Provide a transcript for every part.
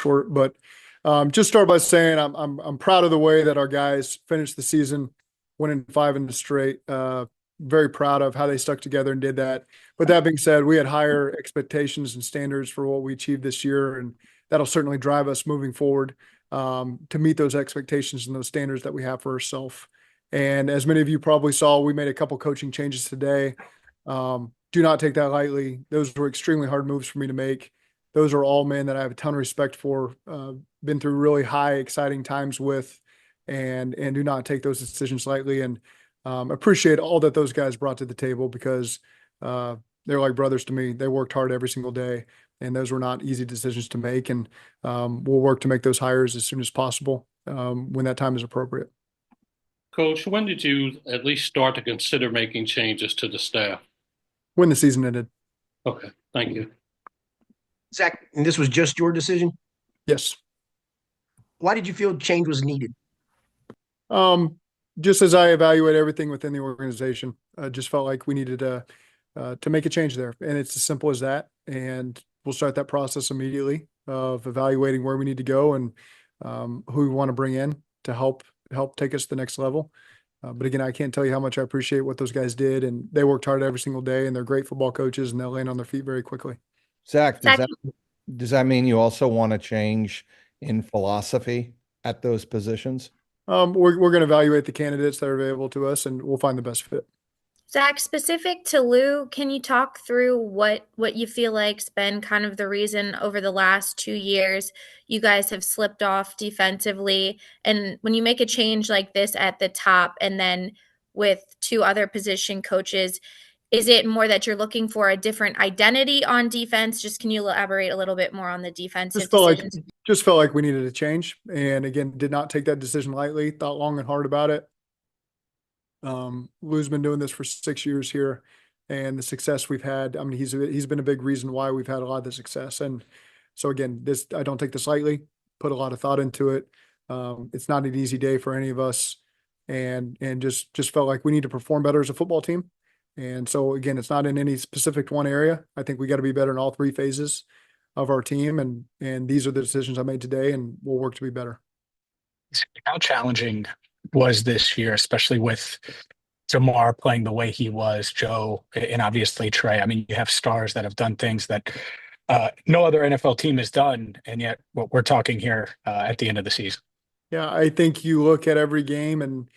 short, but just start by saying I'm proud of the way that our guys finished the season, winning 5 in the straight. Very proud of how they stuck together and did that. But that being said, we had higher expectations and standards for what we achieved this year, and that'll certainly drive us moving forward to meet those expectations and those standards that we have for ourselves. And as many of you probably saw, we made a couple coaching changes today. Do not take that lightly. Those were extremely hard moves for me to make. Those are all men that I have a ton of respect for, been through really high, exciting times with, and do not take those decisions lightly. And appreciate all that those guys brought to the table because they're like brothers to me. They worked hard every single day, and those were not easy decisions to make. And we'll work to make those hires as soon as possible when that time is appropriate. Coach, when did you at least start to consider making changes to the staff? When the season ended. Okay, thank you. Zac, and this was just your decision? Yes. Why did you feel change was needed? Just as I evaluate everything within the organization, I just felt like we needed to make a change there. And it's as simple as that. And we'll start that process immediately of evaluating where we need to go and who we want to bring in to help take us to the next level. But again, I can't tell you how much I appreciate what those guys did, and they worked hard every single day, and they're great football coaches, and they'll land on their feet very quickly. Zach, does that mean you also want to change in philosophy at those positions? We're going to evaluate the candidates that are available to us, and we'll find the best fit. Zac, specific to Lou, can you talk through what you feel like's been kind of the reason over the last 2 years you guys have slipped off defensively? And when you make a change like this at the top and then with 2 other position coaches, is it more that you're looking for a different identity on defense? Just can you elaborate a little bit more on the defensive decisions? Just felt like we needed a change. And again, did not take that decision lightly, thought long and hard about it. Lou's been doing this for 6 years here, and the success we've had, I mean, he's been a big reason why we've had a lot of the success. And so again, I don't take this lightly, put a lot of thought into it. It's not an easy day for any of us, and just felt like we need to perform better as a football team. And so again, it's not in any specific one area. I think we got to be better in all 3 phases of our team. And these are the decisions I made today, and we'll work to be better. How challenging was this year, especially with JaMarr playing the way he was, Joe, and obviously Trey? I mean, you have stars that have done things that no other NFL team has done, and yet what we're talking here at the end of the season. Yeah, I think you look at every game and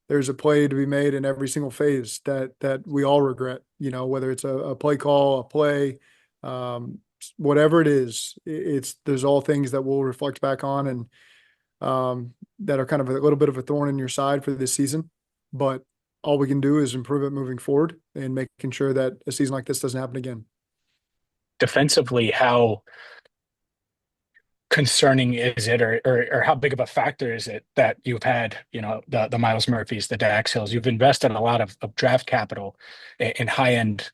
there's a play to be made in every single phase that we all regret, whether it's a play call, a play, whatever it is, there's all things that we'll reflect back on and that are kind of a little bit of a thorn in your side for this season. But all we can do is improve it moving forward and making sure that a season like this doesn't happen again. Defensively, how concerning is it, or how big of a factor is it that you've had, the Myles Murphys, the Dax Hills? You've invested a lot of draft capital in high-end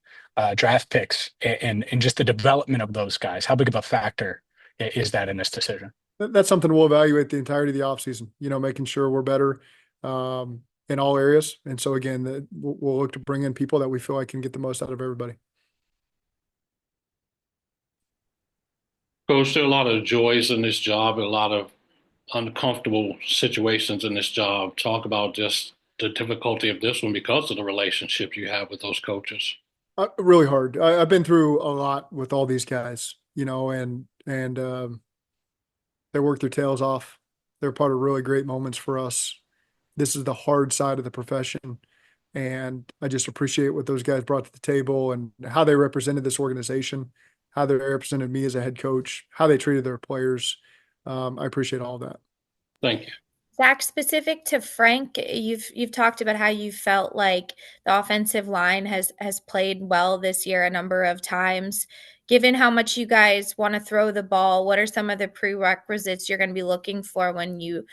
draft picks and just the development of those guys. How big of a factor is that in this decision? That's something we'll evaluate the entirety of the offseason, making sure we're better in all areas. And so, again, we'll look to bring in people that we feel like can get the most out of everybody. Coach, there are a lot of joys in this job and a lot of uncomfortable situations in this job. Talk about just the difficulty of this one because of the relationship you have with those coaches. Really hard. I've been through a lot with all these guys, and they work their tails off. They're part of really great moments for us. This is the hard side of the profession. And I just appreciate what those guys brought to the table and how they represented this organization, how they represented me as a head coach, how they treated their players. I appreciate all of that. Thank you. Zac, specific to Frank, you've talked about how you felt like the offensive line has played well this year a number of times. Given how much you guys want to throw the ball, what are some of the prerequisites you're going to be looking for when you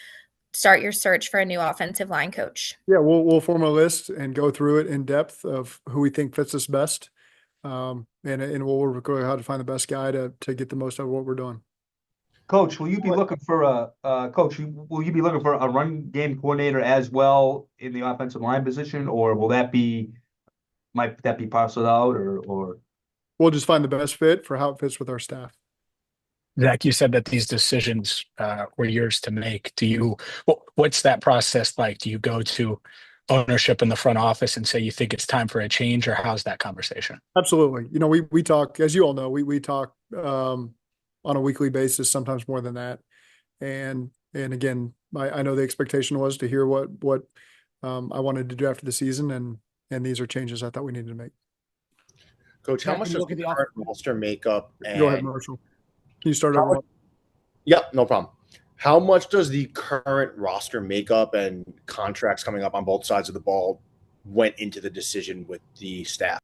start your search for a new offensive line coach? Yeah, we'll form a list and go through it in depth of who we think fits us best. And we'll work out how to find the best guy to get the most out of what we're doing. Will you be looking for a run game coordinator as well in the offensive line position, or might that be parceled out, or? We'll just find the best fit for how it fits with our staff. Zach, you said that these decisions were yours to make. What's that process like? Do you go to ownership in the front office and say you think it's time for a change, or how's that conversation? Absolutely. We talk, as you all know, we talk on a weekly basis, sometimes more than that. And again, I know the expectation was to hear what I wanted to do after the season, and these are changes I thought we needed to make. Coach, how Zach, much when you does look the at the current roster makeup Go ahead, and Marshall. Can you start How over? much- yeah, no problem. How much does the current roster makeup and contracts coming up on both sides of the ball went into the decision with the staff?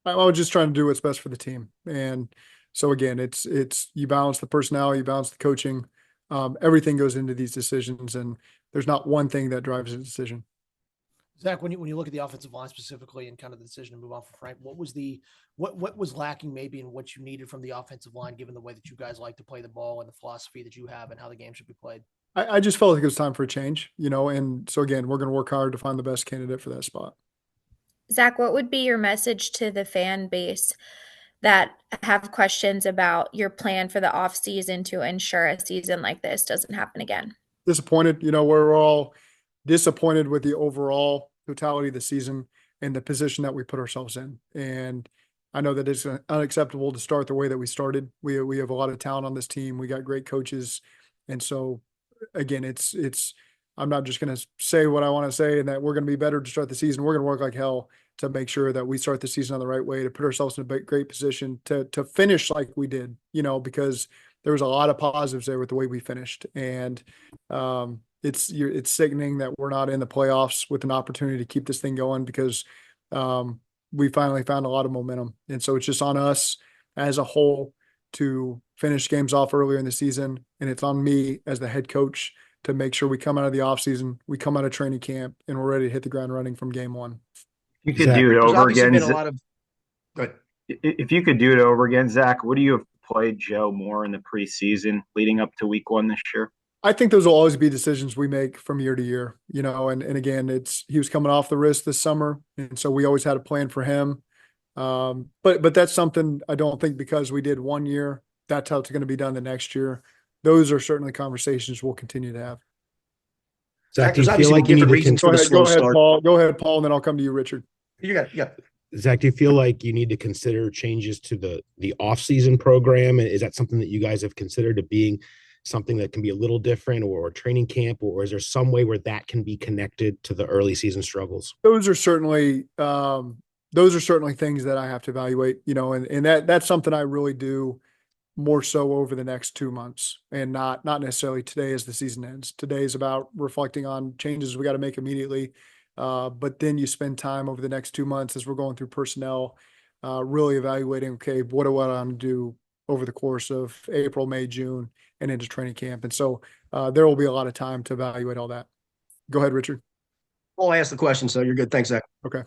I was just trying to do what's best for the team. And so again, it's you balance the personnel, you balance the coaching. Everything goes into these decisions, and there's not one thing that drives a decision. Zach, when you look at the offensive line specifically and kind of the decision to move on from Frank, what was lacking maybe in what you needed from the offensive line, given the way that you guys like to play the ball and the philosophy that you have and how the game should be played? I just felt like it was time for a change, and so again, we're going to work hard to find the best candidate for that spot. Zach, what would be your message to the fan base that have questions about your plan for the offseason to ensure a season like this doesn't happen again? Disappointed, we're all disappointed with the overall totality of the season and the position that we put ourselves in. And I know that it's unacceptable to start the way that we started. We have a lot of talent on this team. We got great coaches. And so again, I'm not just going to say what I want to say and that we're going to be better to start the season. We're going to work like hell to make sure that we start the season on the right way, to put ourselves in a great position to finish like we did, because there was a lot of positives there with the way we finished. And it's sickening that we're not in the playoffs with an opportunity to keep this thing going, because we finally found a lot of momentum. And so it's just on us as a whole to finish games off earlier in the season. And it's on me as the head coach to make sure we come out of the offseason, we come out of training camp, and we're ready to hit the ground running from game one. You could do it over again. Been a lot of, good. If you could do it over again, Zach, would you have played Joe more in the preseason leading up to week 1 this year? I think those will always be decisions we make from year to year, and again, he was coming off the wrist this summer. And so we always had a plan for him. But that's something I don't think because we did 1 year, that's how it's going to be done the next year. Those are certainly conversations we'll continue to have. Zach, do There's you feel obviously like you different need to reasons for the slow start. Paul. Go ahead, Paul, and then I'll come to you, Richard. You got, yeah. Zach, do you feel like you need to consider changes to the off-season program? Is that something that you guys have considered to being something that can be a little different, or training camp, or is there some way where that can be connected to the early season struggles? Those are certainly things that I have to evaluate, and that's something I really do more so over the next 2 months, and not necessarily today as the season ends. Today is about reflecting on changes we got to make immediately. But then you spend time over the next 2 months as we're going through personnel, really evaluating, okay, what do I want to do over the course of April, May, June, and into training camp. And so there will be a lot of time to evaluate all that. Go ahead, Richard. Well, I asked the question, so you're good. Thanks, Zach. Okay.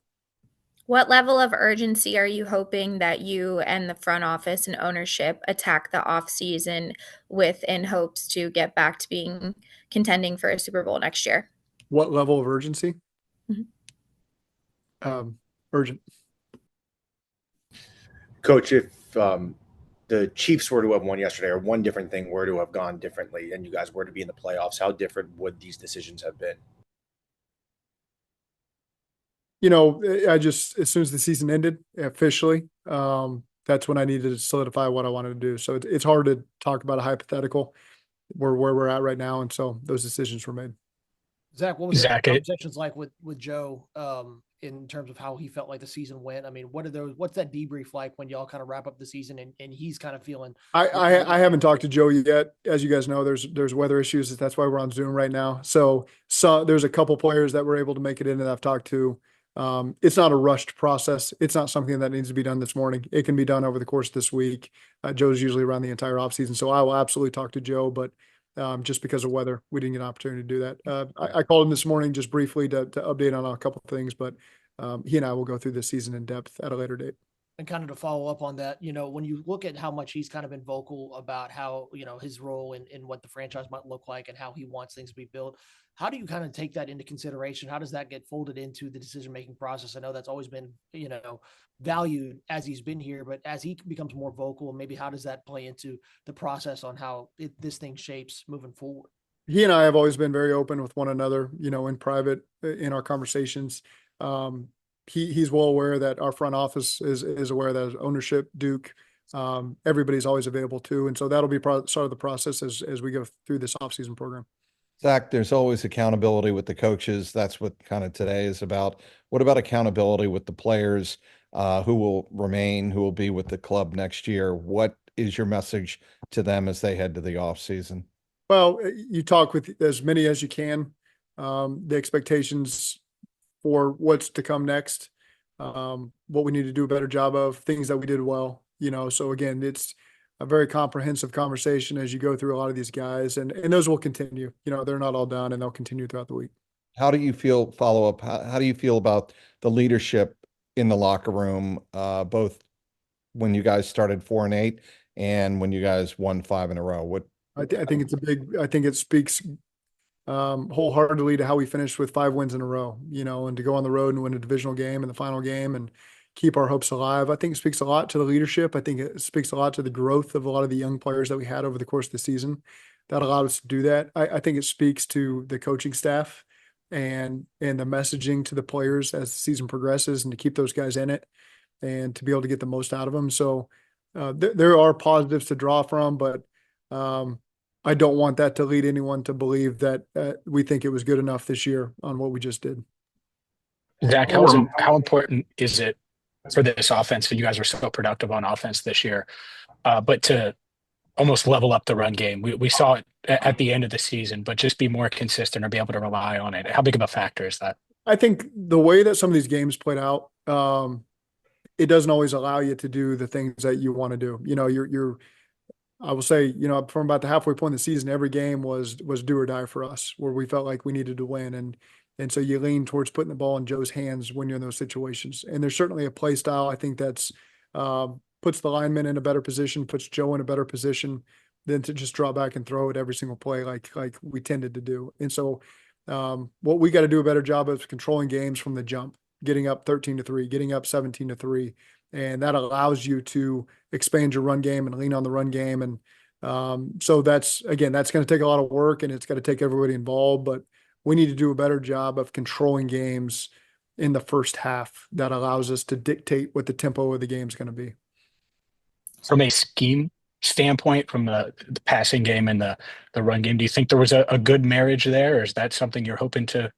What level of urgency are you hoping that you and the front office and ownership attack the offseason with in hopes to get back to being contending for a Super Bowl next year? What level of urgency? Mm-hmm. Urgent. Coach, if the Chiefs were to have won yesterday, or one different thing were to have gone differently, and you guys were to be in the playoffs, how different would these decisions have been? I just, as soon as the season ended officially, that's when I needed to solidify what I wanted to do. So it's hard to talk about a hypothetical where we're at right now. And so those decisions were made. Zach, what was Zach, the conversations like with Joe in terms of how he felt like the season went? I mean, what's that debrief like when y'all kind of wrap up the season and he's kind of feeling? I haven't talked to Joe yet. As you guys know, there's weather issues. That's why we're on Zoom right now. So there's a couple players that were able to make it in that I've talked to. It's not a rushed process. It's not something that needs to be done this morning. It can be done over the course of this week. Joe's usually around the entire offseason. So I will absolutely talk to Joe, but just because of weather, we didn't get an opportunity to do that. I called him this morning just briefly to update on a couple of things, but he and I will go through this season in depth at a later date. And kind of to follow up on that, when you look at how much he's kind of been vocal about how, his role in what the franchise might look like and how he wants things to be built, how do you kind of take that into consideration? How does that get folded into the decision-making process? I know that's always been, valued as he's been here, but as he becomes more vocal, maybe how does that play into the process on how this thing shapes moving forward? He and I have always been very open with one another, in private, in our conversations. He's well aware that our front office is aware that ownership, Duke, everybody's always available too. And so that'll be sort of the process as we go through this offseason program. Zach, there's always accountability with the coaches. That's what kind of today is about. What about accountability with the players who will remain, who will be with the club next year? What is your message to them as they head to the offseason? Well, you talk with as many as you can. The expectations for what's to come next, what we need to do a better job of, things that we did well, so again, it's a very comprehensive conversation as you go through a lot of these guys, and those will continue. They're not all done, and they'll continue throughout the week. How do you feel, follow up, how do you feel about the leadership in the locker room, both when you guys started 4-8 and when you guys won 5 in a row? I think I think it speaks wholeheartedly to how we finished with 5 wins in a row, and to go on the road and win a divisional game in the final game and keep our hopes alive. I think it speaks a lot to the leadership. I think it speaks a lot to the growth of a lot of the young players that we had over the course of the season that allowed us to do that. I think it speaks to the coaching staff and the messaging to the players as the season progresses and to keep those guys in it and to be able to get the most out of them. So there are positives to draw from, but I don't want that to lead anyone to believe that we think it was good enough this year on what we just did. Zach, how important is it for this offense? And you guys were so productive on offense this year, but to almost level up the run game. We saw it at the end of the season, but just be more consistent or be able to rely on it. How big of a factor is that? I think the way that some of these games played out, it doesn't always allow you to do the things that you want to do. I will say, from about the halfway point of the season, every game was do or die for us, where we felt like we needed to win. And so you lean towards putting the ball in Joe's hands when you're in those situations. And there's certainly a play style, I think, that's puts the lineman in a better position, puts Joe in a better position than to just draw back and throw it every single play like we tended to do. And so what we got to do a better job of is controlling games from the jump, getting up 13-3, getting up 17-3. And that allows you to expand your run game and lean on the run game. And so that's going to take a lot of work, and it's got to take everybody involved, but we need to do a better job of controlling games in the first half that allows us to dictate what the tempo of the game is going to be. From a scheme standpoint, from the passing game and the run game, do you think there was a good marriage there, or is that something you're hoping to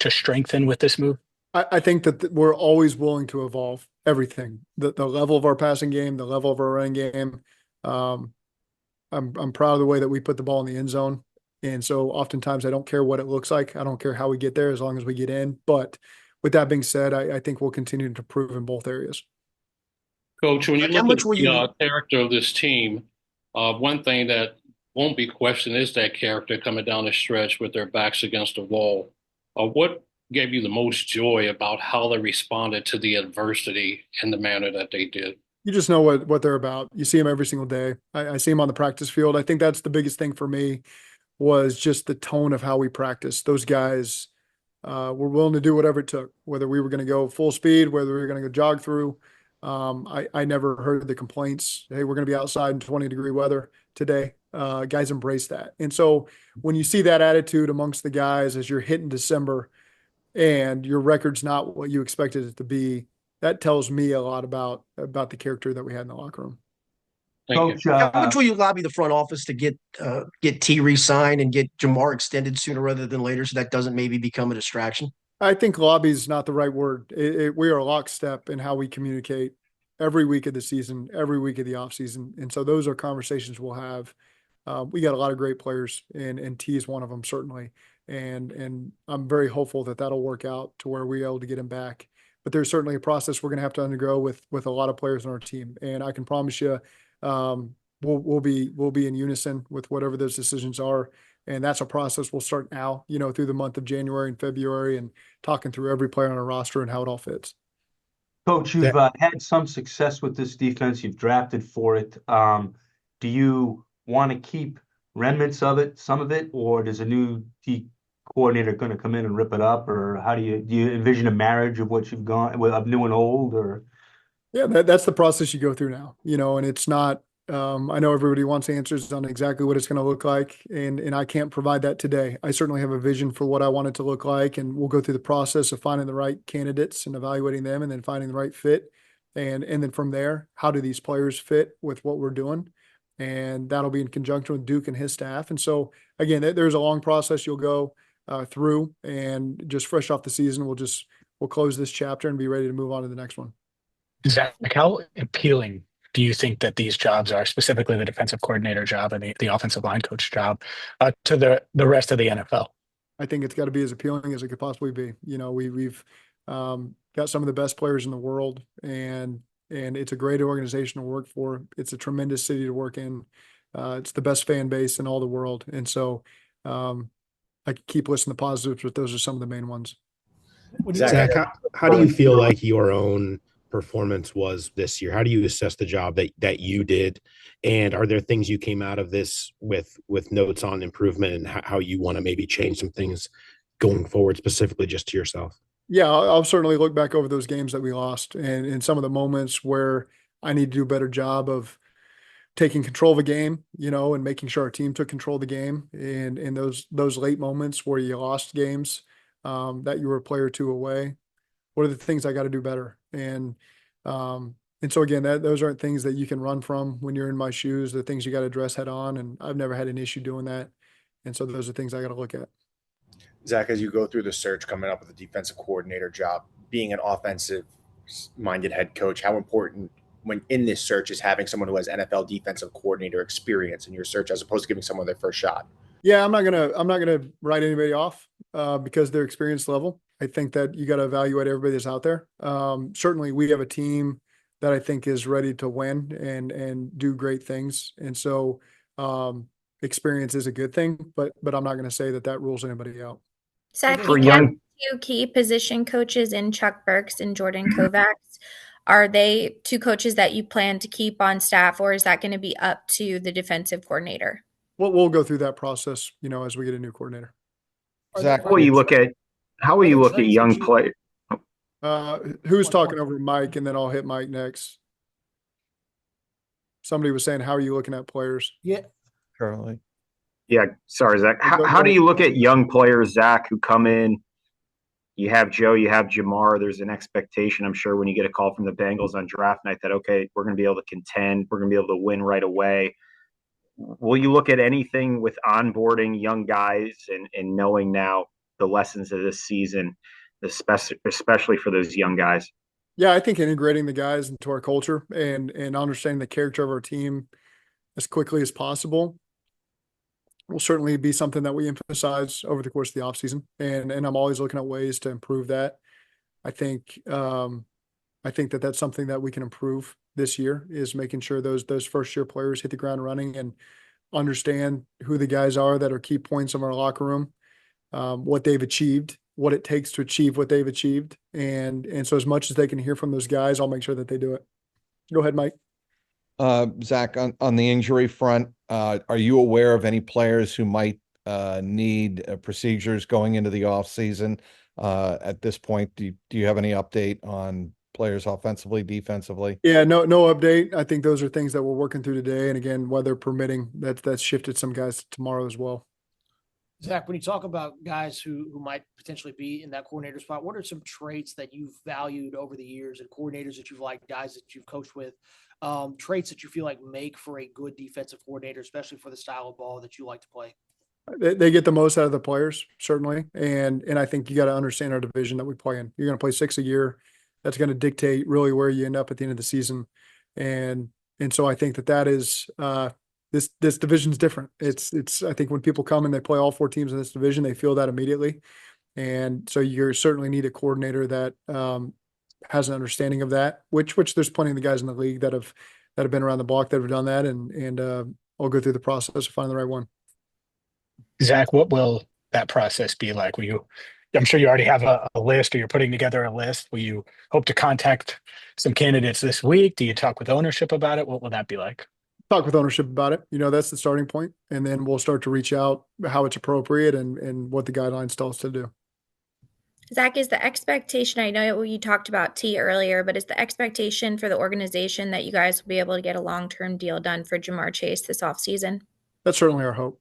strengthen with this move? I think that we're always willing to evolve everything, the level of our passing game, the level of our running game. I'm proud of the way that we put the ball in the end zone. And so oftentimes I don't care what it looks like. I don't care how we get there as long as we get in. But with that being said, I think we'll continue to improve in both areas. Coach, when you look at the character of this team, one thing that won't be questioned is that character coming down the stretch with their backs against the wall. What gave you the most joy about how they responded to the adversity in the manner that they did? You just know what they're about. You see them every single day. I see them on the practice field. I think that's the biggest thing for me was just the tone of how we practice. Those guys were willing to do whatever it took, whether we were going to go full speed, whether we were going to go jog through. I never heard the complaints. Hey, we're going to be outside in 20-degree weather today. Guys embrace that. And so when you see that attitude amongst the guys as you're hitting December and your record's not what you expected it to be, that tells me a lot about the character that we had in the locker room. Coach, how much will you lobby the front office to get T re-signed and get JaMarr extended sooner rather than later, so that doesn't maybe become a distraction? I think lobby is not the right word. We are lockstep in how we communicate every week of the season, every week of the offseason. And so those are conversations we'll have. We got a lot of great players, and T is one of them, certainly. And I'm very hopeful that that'll work out to where we're able to get him back. But there's certainly a process we're going to have to undergo with a lot of players on our team. And I can promise you, we'll be in unison with whatever those decisions are. And that's a process we'll start now, through the month of January and February, and talking through every player on our roster and how it all fits. Coach, you've had some success with this defense. You've drafted for it. Do you want to keep remnants of it, some of it, or does a new D coordinator going to come in and rip it up, or how do you envision a marriage of what you've gone with of new and old, or? Yeah, that's the process you go through now, and it's not, I know everybody wants answers on exactly what it's going to look like, and I can't provide that today. I certainly have a vision for what I want it to look like, and we'll go through the process of finding the right candidates and evaluating them and then finding the right fit. And then from there, how do these players fit with what we're doing? And that'll be in conjunction with Duke and his staff. And so again, there's a long process you'll go through, and just fresh off the season, we'll close this chapter and be ready to move on to the next one. Zach, how appealing do you think that these jobs are, specifically the defensive coordinator job and the offensive line coach job, to the rest of the NFL? I think it's got to be as appealing as it could possibly be. We've got some of the best players in the world, and it's a great organization to work for. It's a tremendous city to work in. It's the best fan base in all the world, and so I could keep listing the positives, but those are some of the main ones. Zach, how do you feel like your own performance was this year? How do you assess the job that you did, and are there things you came out of this with notes on improvement and how you want to maybe change some things going forward, specifically just to yourself? Yeah, I'll certainly look back over those games that we lost, and some of the moments where I need to do a better job of taking control of a game, and making sure our team took control of the game, and in those late moments where you lost games, that you were a player or two away. What are the things I got to do better? And so again, those aren't things that you can run from when you're in my shoes. The things you got to address head on, and I've never had an issue doing that. And so those are things I got to look at. Zach, as you go through the search coming up with a defensive coordinator job, being an offensive-minded head coach, how important when in this search is having someone who has NFL defensive coordinator experience in your search, as opposed to giving someone their first shot? Yeah, I'm not gonna write anybody off because their experience level. I think that you got to evaluate everybody that's out there. Certainly, we have a team that I think is ready to win and do great things, and so experience is a good thing. But I'm not going to say that rules anybody out. Zach, you have two key position coaches in Chuck Burks and Jordan Kovacs. Are they two coaches that you plan to keep on staff, or is that going to be up to the defensive coordinator? We'll go through that process, as we get a new coordinator. Zach, how will you look at young players? Who's talking over Mike, and then I'll hit Mike next. Somebody was saying, how are you looking at players? Yeah. Currently. Yeah, sorry, Zach. How do you look at young players, Zach, who come in? You have Joe, you have JaMarr. There's an expectation, I'm sure, when you get a call from the Bengals on draft night that, okay, we're going to be able to contend. We're going to be able to win right away. Will you look at anything with onboarding young guys and knowing now the lessons of this season, especially for those young guys? Yeah, I think integrating the guys into our culture and understanding the character of our team as quickly as possible will certainly be something that we emphasize over the course of the offseason. And I'm always looking at ways to improve that. I think that's something that we can improve this year, is making sure those first year players hit the ground running and understand who the guys are that are key points of our locker room, what they've achieved, what it takes to achieve what they've achieved. And so as much as they can hear from those guys, I'll make sure that they do it. Go ahead, Mike. Zach, on the injury front, are you aware of any players who might need procedures going into the off season? At this point, do you have any update on players offensively, defensively? Yeah, no update. I think those are things that we're working through today. And again, weather permitting, that's shifted some guys to tomorrow as well. Zach, when you talk about guys who might potentially be in that coordinator spot, what are some traits that you've valued over the years, and coordinators that you've liked, guys that you've coached with, traits that you feel like make for a good defensive coordinator, especially for the style of ball that you like to play? They get the most out of the players, certainly. And I think you got to understand our division that we play in. You're going to play 6 a year. That's going to dictate really where you end up at the end of the season. And so I think that is this division's different. It's I think when people come and they play all 4 teams in this division, they feel that immediately. And so you certainly need a coordinator that has an understanding of that, which there's plenty of the guys in the league that have been around the block that have done that, and I'll go through the process of finding the right one. Zach, what will that process be like? Will you I'm sure you already have a list, or you're putting together a list. Will you hope to contact some candidates this week? Do you talk with ownership about it? What will that be like? Talk with ownership about it. That's the starting point, and then we'll start to reach out how it's appropriate and what the guidelines tell us to do. Zac, is the expectation, I know you talked about T earlier, but is the expectation for the organization that you guys will be able to get a long-term deal done for JaMarr Chase this offseason? That's certainly our hope.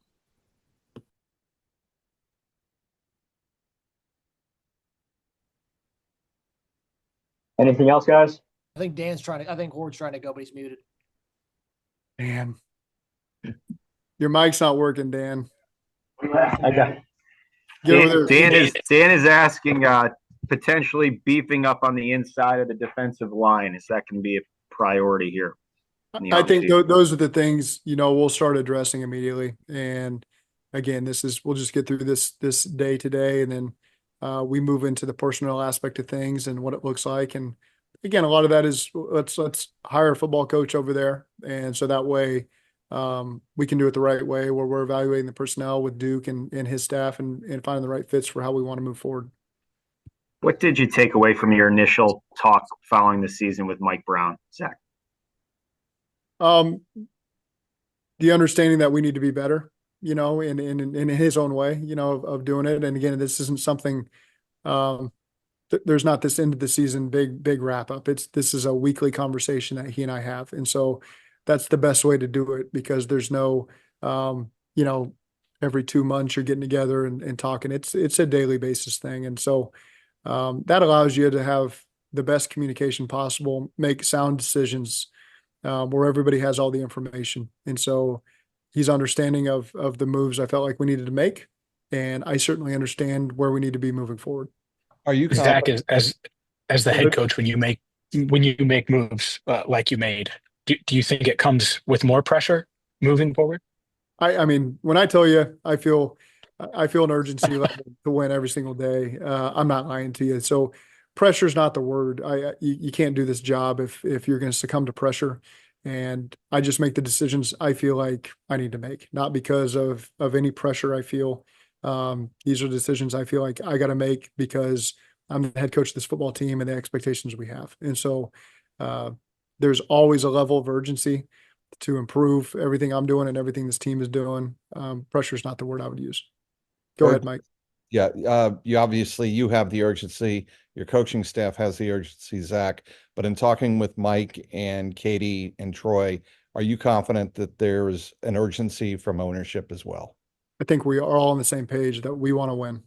Anything else, guys? I think Hord's trying to go, but he's muted. Dan, your mic's not working, Dan. I got Get over there. Dan is asking potentially beefing up on the inside of the defensive line. Is that can be a priority here? I think those are the things, we'll start addressing immediately. And again, we'll just get through this day today, and then we move into the personnel aspect of things and what it looks like. And again, a lot of that is let's hire a football coach over there. And so that way we can do it the right way, where we're evaluating the personnel with Duke and his staff and finding the right fits for how we want to move forward. What did you take away from your initial talk following the season with Mike Brown, Zac? The understanding that we need to be better, in his own way, of doing it. And again, this isn't something, there's not this end of the season, big wrap up. This is a weekly conversation that he and I have. And so that's the best way to do it, because there's no, every 2 months you're getting together and talking. It's a daily basis thing. And so, that allows you to have the best communication possible, make sound decisions, where everybody has all the information. And so he's understanding of the moves I felt like we needed to make. And I certainly understand where we need to be moving forward. Are you Zac, as the head coach, when you make moves like you made, do you think it comes with more pressure moving forward? I mean, when I tell you, I feel an urgency level to win every single day. I'm not lying to you. So pressure is not the word. You can't do this job if you're going to succumb to pressure. And I just make the decisions I feel like I need to make, not because of any pressure I feel. These are decisions I feel like I got to make because I'm the head coach of this football team and the expectations we have. And so there's always a level of urgency to improve everything I'm doing and everything this team is doing. Pressure is not the word I would use. Go ahead, Mike. Yeah, you have the urgency. Your coaching staff has the urgency, Zac. But in talking with Mike and Katie and Troy, are you confident that there's an urgency from ownership as well? I think we are all on the same page that we want to win.